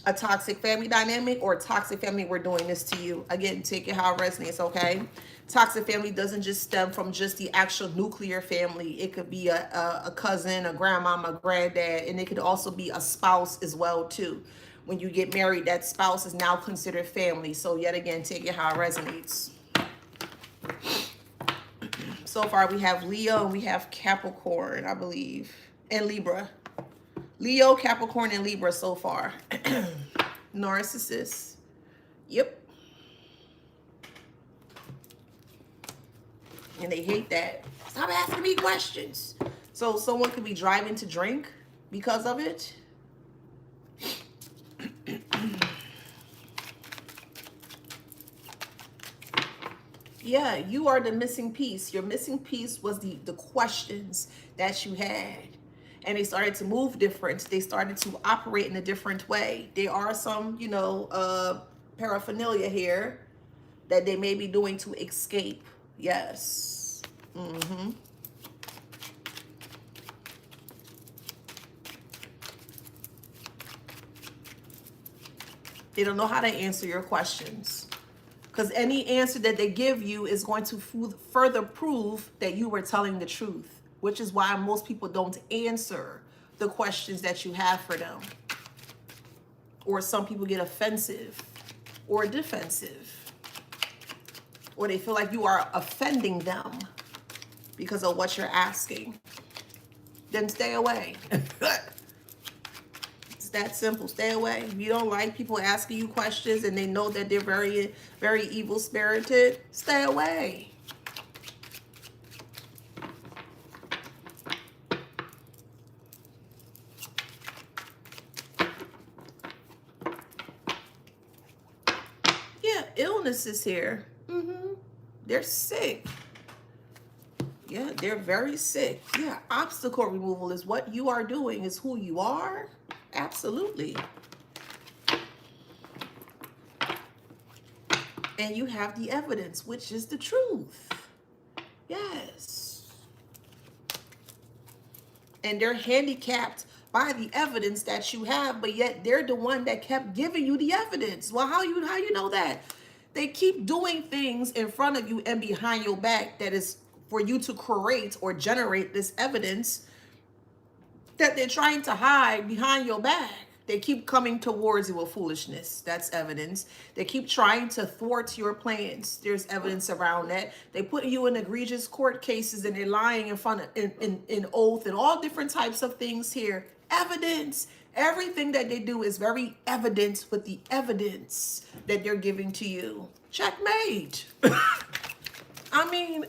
a toxic family dynamic, or a toxic family were doing this to you. Again, take it how it resonates. Okay. Toxic family doesn't just stem from just the actual nuclear family. It could be a cousin, a grandmama, granddad, and it could also be a spouse as well too. When you get married, that spouse is now considered family. So yet again, take it how it resonates. So far, we have Leo and we have Capricorn, I believe, and Libra. Leo, Capricorn, and Libra so far. Narcissist. Yep. And they hate that. Stop asking me questions. So someone could be driving to drink because of it. Yeah, you are the missing piece. Your missing piece was the questions that you had. And they started to move different. They started to operate in a different way. There are some, you know, paraphernalia here that they may be doing to escape. Yes. Mm-hmm. They don't know how to answer your questions. Because any answer that they give you is going to further prove that you were telling the truth, which is why most people don't answer the questions that you have for them. Or some people get offensive or defensive, or they feel like you are offending them because of what you're asking. Then stay away. That simple. Stay away. If you don't like people asking you questions and they know that they're very, very evil spirited, stay away. Yeah, illness is here. They're sick. Yeah, they're very sick. Yeah, obstacle removal is what you are doing, is who you are. Absolutely. And you have the evidence, which is the truth. Yes. And they're handicapped by the evidence that you have, but yet they're the one that kept giving you the evidence. Well, how you know that? They keep doing things in front of you and behind your back that is for you to create or generate this evidence that they're trying to hide behind your back. They keep coming towards you with foolishness. That's evidence. They keep trying to thwart your plans. There's evidence around that. They put you in egregious court cases and they're lying in front of in oath and all different types of things here. Evidence. Everything that they do is very evident with the evidence that they're giving to you. Checkmate. I mean,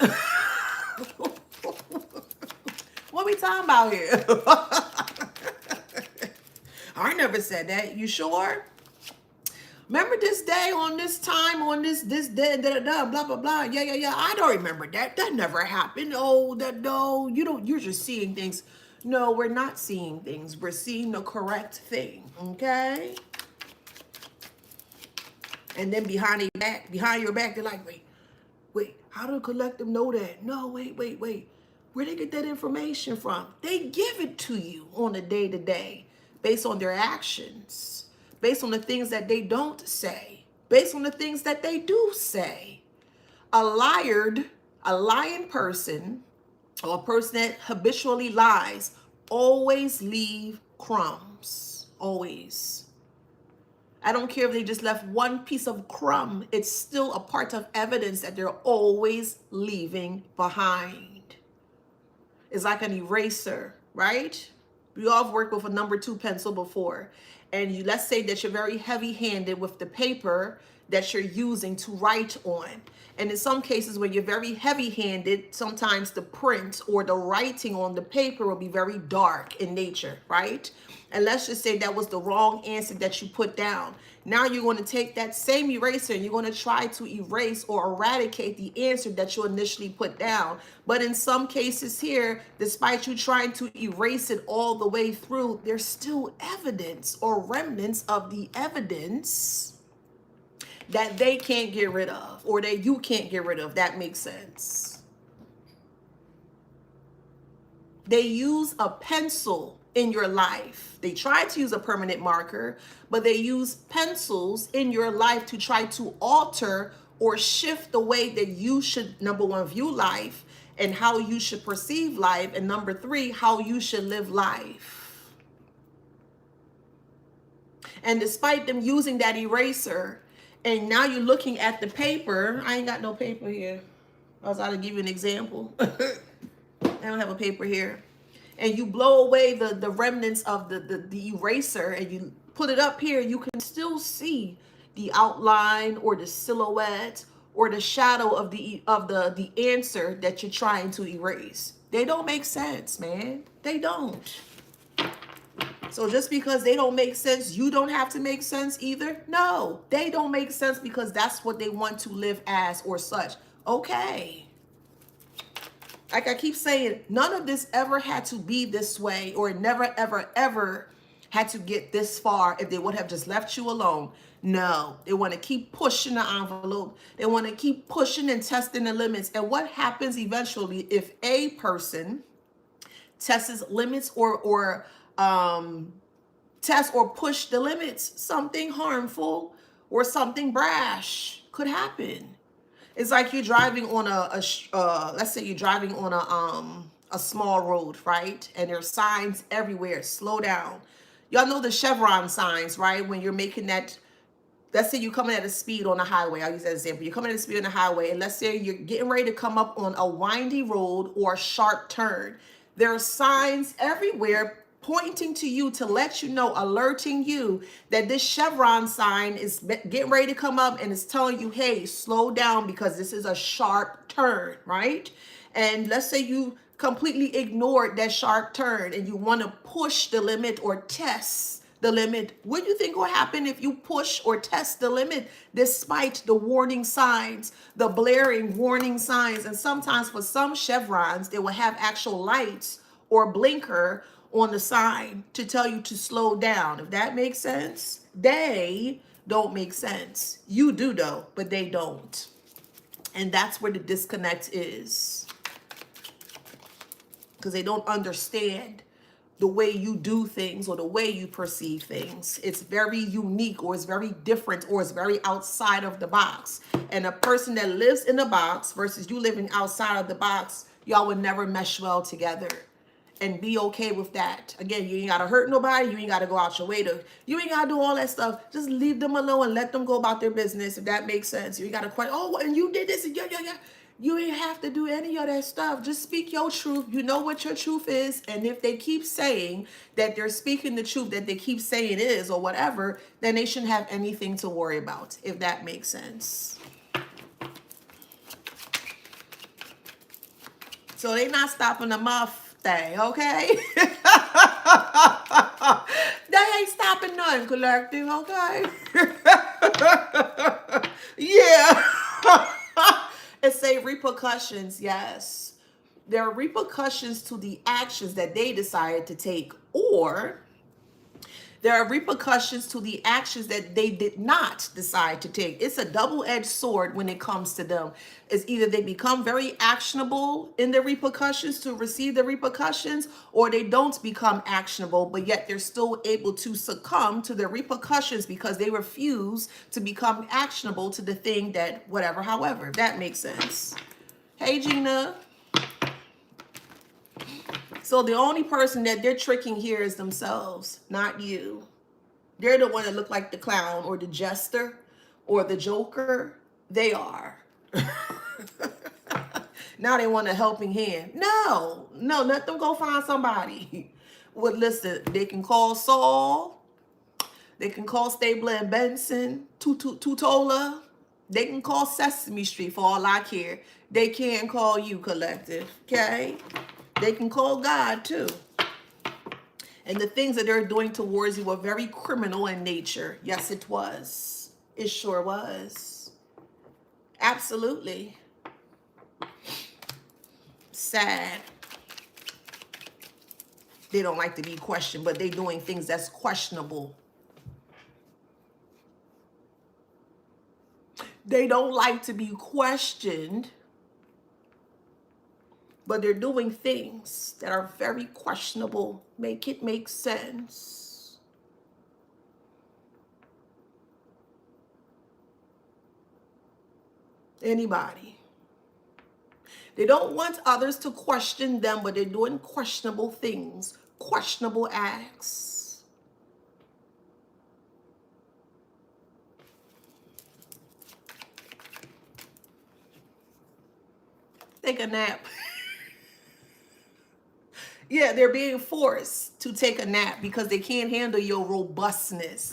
what we talking about here? I never said that. You sure? Remember this day on this time on this day, blah blah blah. Yeah. I don't remember that. That never happened. Oh, that no. You don't. You're just seeing things. No, we're not seeing things. We're seeing the correct thing. Okay. And then behind your back, they're like, wait. How do the collective know that? No, wait. Where they get that information from? They give it to you on a day-to-day based on their actions, based on the things that they don't say, based on the things that they do say. A lying person, or a person that habitually lies, always leave crumbs. Always. I don't care if they just left one piece of crumb. It's still a part of evidence that they're always leaving behind. It's like an eraser, right? We all have worked with a number 2 pencil before. And let's say that you're very heavy-handed with the paper that you're using to write on. And in some cases, when you're very heavy-handed, sometimes the print or the writing on the paper will be very dark in nature, right? And let's just say that was the wrong answer that you put down. Now you're going to take that same eraser and you're going to try to erase or eradicate the answer that you initially put down. But in some cases here, despite you trying to erase it all the way through, there's still evidence or remnants of the evidence that they can't get rid of, or that you can't get rid of. That makes sense. They use a pencil in your life. They try to use a permanent marker, but they use pencils in your life to try to alter or shift the way that you should, number one, view life and how you should perceive life, and number three, how you should live life. And despite them using that eraser, and now you're looking at the paper. I ain't got no paper here. I was about to give you an example. I don't have a paper here. And you blow away the remnants of the eraser and you put it up here, you can still see the outline or the silhouette or the shadow of the answer that you're trying to erase. They don't make sense, man. They don't. So just because they don't make sense, you don't have to make sense either. No, they don't make sense because that's what they want to live as or such. Okay. Like I keep saying, none of this ever had to be this way, or it never, ever, ever had to get this far if they would have just left you alone. No, they want to keep pushing the envelope. They want to keep pushing and testing the limits. And what happens eventually if a person tests limits or test or push the limits? Something harmful or something brash could happen. It's like you're driving on let's say you're driving on a small road, right? And there's signs everywhere. Slow down. Y'all know the chevron signs, right? When you're making that, let's say you're coming at a speed on the highway. I'll use that example. You're coming at a speed on the highway, and let's say you're getting ready to come up on a windy road or a sharp turn. There are signs everywhere pointing to you to let you know, alerting you that this chevron sign is getting ready to come up and it's telling you, hey, slow down because this is a sharp turn, right? And let's say you completely ignored that sharp turn and you want to push the limit or test the limit. What do you think will happen if you push or test the limit despite the warning signs, the blaring warning signs? And sometimes for some chevrons, they will have actual lights or blinker on the sign to tell you to slow down. If that makes sense, they don't make sense. You do though, but they don't. And that's where the disconnect is. Because they don't understand the way you do things or the way you perceive things. It's very unique, or it's very different, or it's very outside of the box. And a person that lives in the box versus you living outside of the box, y'all would never mesh well together. And be okay with that. Again, you ain't gotta hurt nobody. You ain't gotta go out your way to, you ain't gotta do all that stuff. Just leave them alone and let them go about their business, if that makes sense. You ain't gotta question, oh, and you did this, and yeah. You ain't have to do any of that stuff. Just speak your truth. You know what your truth is. And if they keep saying that they're speaking the truth that they keep saying is or whatever, then they shouldn't have anything to worry about, if that makes sense. So they not stopping the muff thing, okay? They ain't stopping nothing, collective, okay? Yeah. It's a repercussions, yes. There are repercussions to the actions that they decided to take, or there are repercussions to the actions that they did not decide to take. It's a double-edged sword when it comes to them. It's either they become very actionable in the repercussions to receive the repercussions, or they don't become actionable, but yet they're still able to succumb to the repercussions because they refuse to become actionable to the thing that whatever, however, if that makes sense. Hey, Gina. So the only person that they're tricking here is themselves, not you. They're the one that look like the clown or the jester or the joker. They are. Now they want a helping hand. No, let them go find somebody. Well, listen, they can call Saul. They can call Stabler and Benson, Tutola. They can call Sesame Street for all I care. They can't call you, collective, okay? They can call God too. And the things that they're doing towards you were very criminal in nature. Yes, it was. It sure was. Absolutely. Sad. They don't like to be questioned, but they're doing things that's questionable. They don't like to be questioned, but they're doing things that are very questionable. Make it make sense. Anybody? They don't want others to question them, but they're doing questionable things, questionable acts. Take a nap. Yeah, they're being forced to take a nap because they can't handle your robustness.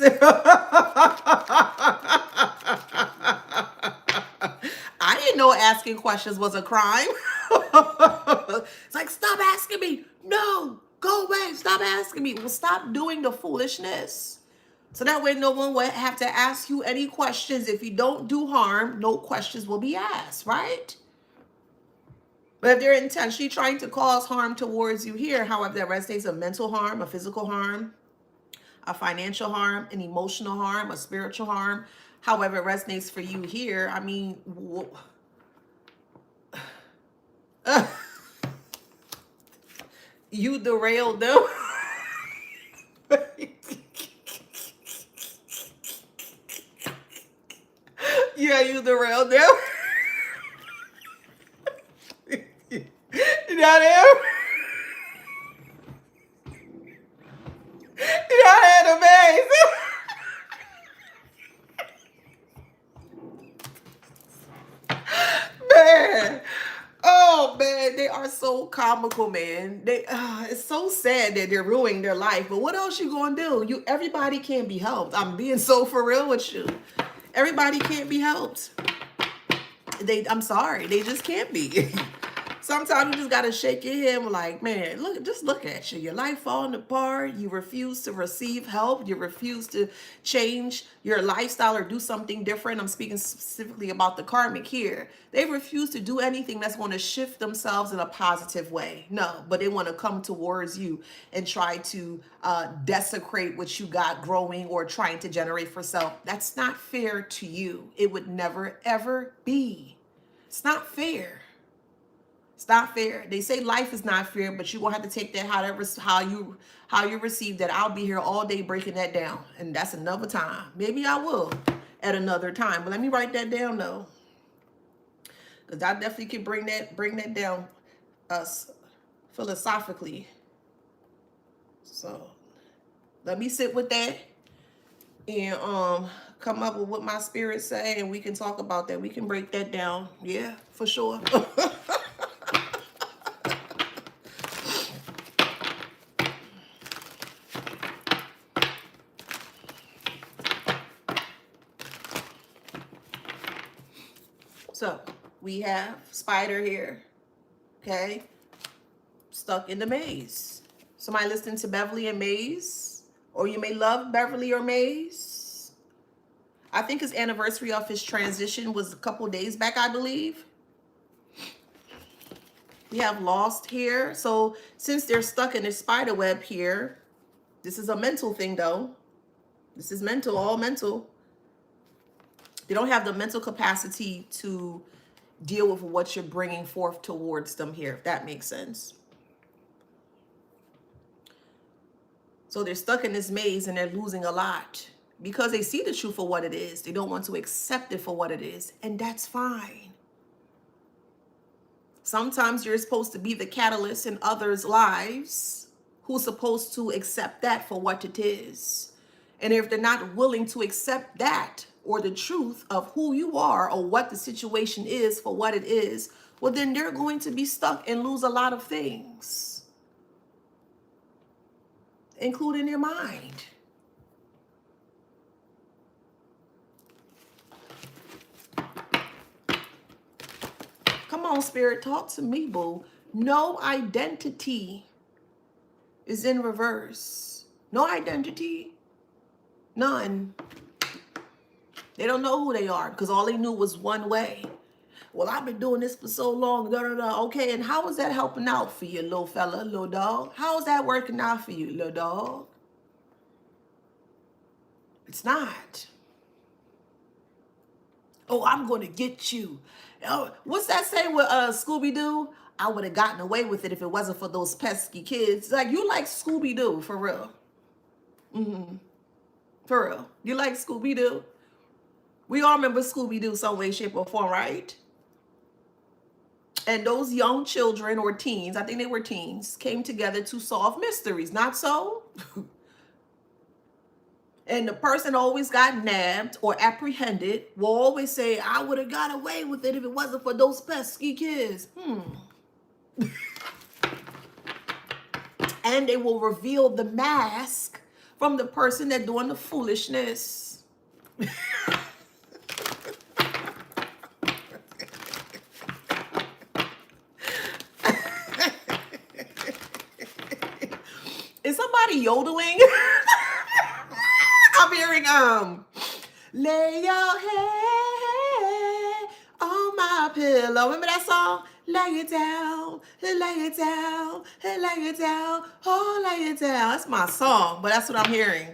I didn't know asking questions was a crime. It's like, stop asking me. No, go away. Stop asking me. Well, stop doing the foolishness. So that way no one will have to ask you any questions. If you don't do harm, no questions will be asked, right? But if they're intentionally trying to cause harm towards you here, however, that resonates a mental harm, a physical harm, a financial harm, an emotional harm, a spiritual harm, however it resonates for you here, I mean, you derailed them. Yeah, you derailed them. You know them? You know that amazing. Man. Oh man, they are so comical, man. It's so sad that they're ruining their life. But what else you gonna do? Everybody can't be helped. I'm being so for real with you. Everybody can't be helped. I'm sorry, they just can't be. Sometimes you just gotta shake your head and like, man, just look at you. Your life falling apart. You refuse to receive help. You refuse to change your lifestyle or do something different. I'm speaking specifically about the karmic here. They refuse to do anything that's going to shift themselves in a positive way. No, but they want to come towards you and try to desecrate what you got growing or trying to generate for self. That's not fair to you. It would never, ever be. It's not fair. It's not fair. They say life is not fair, but you're gonna have to take that how you receive that. I'll be here all day breaking that down, and that's another time. Maybe I will at another time, but let me write that down though, because I definitely can bring that down philosophically. So let me sit with that and come up with what my spirit say, and we can talk about that. We can break that down. Yeah, for sure. So we have spider here, okay, stuck in the maze. Somebody listening to Beverly and Maze, or you may love Beverly or Maze. I think his anniversary of his transition was a couple days back, I believe. We have Lost here. So since they're stuck in this spider web here, this is a mental thing though. This is mental, all mental. They don't have the mental capacity to deal with what you're bringing forth towards them here, if that makes sense. So they're stuck in this maze and they're losing a lot because they see the truth for what it is. They don't want to accept it for what it is, and that's fine. Sometimes you're supposed to be the catalyst in others' lives who's supposed to accept that for what it is. And if they're not willing to accept that or the truth of who you are or what the situation is for what it is, well, then they're going to be stuck and lose a lot of things, including their mind. Come on, Spirit, talk to me, boo. No identity is in reverse. No identity. None. They don't know who they are because all they knew was one way. Well, I've been doing this for so long. Da, da, da. Okay, and how is that helping out for you, little fella, little dog? How is that working out for you, little dog? It's not. Oh, I'm going to get you. Oh, what's that say with Scooby-Doo? I would have gotten away with it if it wasn't for those pesky kids. Like, you like Scooby-Doo, for real. For real. You like Scooby-Doo? We all remember Scooby-Doo some way, shape, or form, right? And those young children or teens, I think they were teens, came together to solve mysteries, not so? And the person always got nabbed or apprehended will always say, I would have got away with it if it wasn't for those pesky kids. And they will reveal the mask from the person that's doing the foolishness. Is somebody yodeling? I'm hearing lay your head on my pillow. Remember that song? Lay it down, lay it down, lay it down, oh, lay it down. That's my song, but that's what I'm hearing.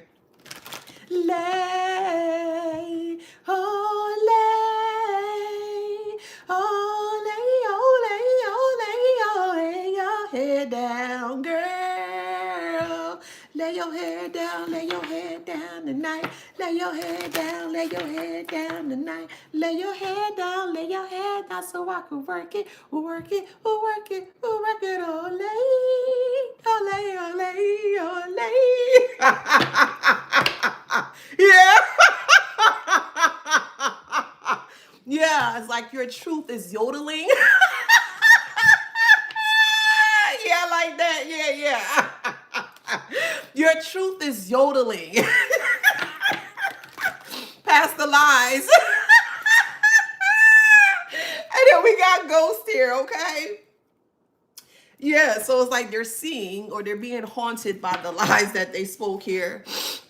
Lay, oh, lay, oh, lay, oh, lay, oh, lay, oh, lay your head down, girl. Lay your head down, lay your head down tonight. Lay your head down, lay your head down tonight. Lay your head down so I can work it, work it, work it, work it, oh, lay, oh, lay, oh, lay, oh, lay. Yeah. Yeah, it's like your truth is yodeling. Yeah, like that. Yeah. Your truth is yodeling. Past the lies. And then we got Ghost here, okay? Yeah, so it's like they're seeing or they're being haunted by the lies that they spoke here.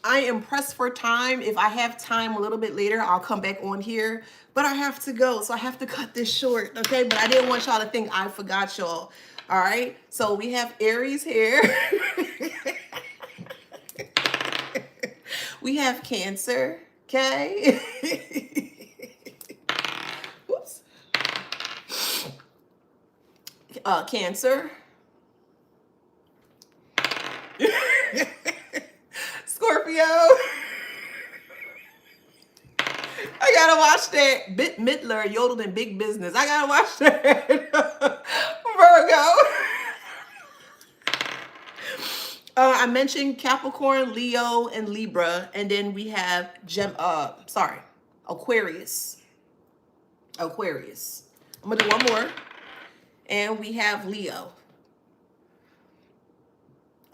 I am pressed for time. If I have time a little bit later, I'll come back on here. But I have to go, so I have to cut this short, okay? But I didn't want y'all to think I forgot y'all. All right? So we have Aries here. We have Cancer, okay? Whoops. Cancer. Scorpio. I gotta watch that. Bette Midler yodeled in Big Business. I gotta watch that. Virgo. I mentioned Capricorn, Leo, and Libra, and then we have Aquarius. Aquarius. I'm gonna do one more, and we have Leo.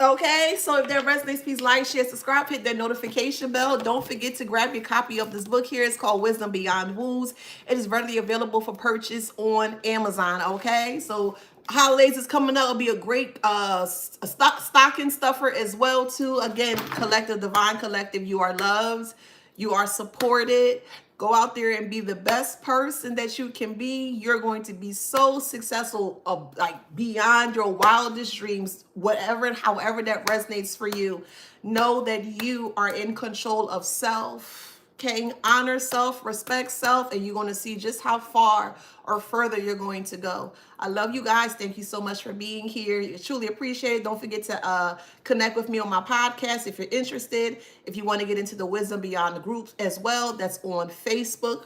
Okay, so if that resonates, please like, share, subscribe, hit that notification bell. Don't forget to grab your copy of this book here. It's called Wisdom Beyond Wounds. It is readily available for purchase on Amazon, okay? So holidays is coming up. It'll be a great stocking stuffer as well, too. Again, Collective, Divine Collective, you are loved. You are supported. Go out there and be the best person that you can be. You're going to be so successful, like beyond your wildest dreams, whatever and however that resonates for you. Know that you are in control of self. Okay, honor self, respect self, and you're going to see just how far or further you're going to go. I love you guys. Thank you so much for being here. I truly appreciate it. Don't forget to connect with me on my podcast if you're interested. If you want to get into the Wisdom Beyond the groups as well, that's on Facebook.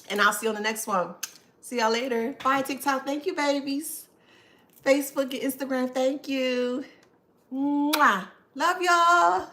And I'll see you on the next one. See y'all later. Bye, TikTok. Thank you, babies. Facebook and Instagram. Thank you. Mwah. Love y'all.